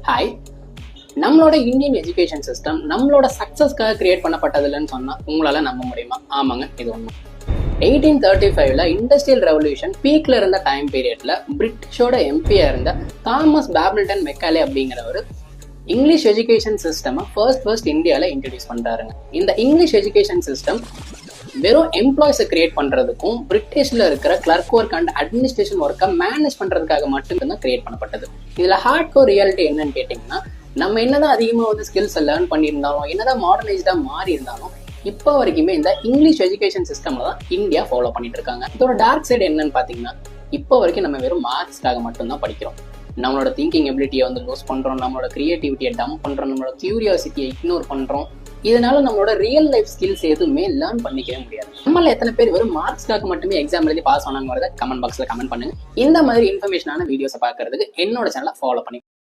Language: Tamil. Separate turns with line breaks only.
ஹாய், நம்மளோட இந்தியன் எஜுகேஷன் சிஸ்டம் நம்மளோட சக்சஸ்க்காக கிரியேட் பண்ணப்பட்டதில்லைன்னு சொன்னா உங்களால நம்ப முடியுமா? ஆமாங்க, இது ஒண்ணு. 1835ல இண்டஸ்ட்ரியல் ரெவல்யூஷன் பீக்ல இருந்த டைம் பீரியட்ல பிரிட்டிஷோட எம்பியா இருந்த தாமஸ் பேபிள்டன் மெக்காலே அப்படிங்கிறவர் இங்கிலீஷ் எஜுகேஷன் சிஸ்டம் ஃபர்ஸ்ட் இந்தியாவில் இன்ட்ரடியூஸ் பண்றாருங்க. இந்த இங்கிலீஷ் எஜுகேஷன் சிஸ்டம் வெறும் எம்ப்ளாய்ஸை கிரியேட் பண்றதுக்கும் பிரிட்டிஷ்ல இருக்கிற கிளர்க் ஒர்க் அண்ட் அட்மினிஸ்ட்ரேஷன் ஒர்க்கை மேனேஜ் பண்றதுக்காக மட்டும்தான் கிரியேட் பண்ணப்பட்டது. இதுல ஹார்ட் கோர் ரியாலிட்டி என்னன்னு கேட்டீங்கன்னா, நம்ம என்னதான் அதிகமாக ஸ்கில்ஸை லேர்ன் பண்ணியிருந்தாலும், என்னதான் மாடர்னைஸ்டா மாறி இருந்தாலும், இப்போ வரைக்குமே இந்த இங்கிலீஷ் எஜுகேஷன் சிஸ்டம்ல தான் இந்தியா ஃபாலோ பண்ணிட்டு இருக்காங்க. இதோட டார்க் சைடு என்னன்னு பாத்தீங்கன்னா, இப்போ வரைக்கும் நம்ம வெறும் மார்க்ஸ்க்காக மட்டும்தான் படிக்கிறோம். நம்மளோட திங்கிங் எபிலிட்டியை லூஸ் பண்றோம், நம்மளோட கிரியேட்டிவிட்டியை டம்ப் பண்றோம், நம்மளோட கியூரியாசிட்டியை இக்னோர் பண்றோம். இதனால நம்மளோட ரியல் லைஃப் ஸ்கில்ஸ் எதுவுமே லேர்ன் பண்ணிக்கவே முடியாது. நம்மள எத்தனை பேர் வெறும் மார்க்ஸ்க்காக மட்டுமே எக்ஸாம் எழுதி பாஸ் ஆனாங்கிறத கமெண்ட் பாக்ஸ்ல கமெண்ட் பண்ணுங்க. இந்த மாதிரி இன்ஃபர்மேஷனான வீடியோஸை பார்க்கறதுக்கு என்னோட சேனலை ஃபாலோ பண்ணி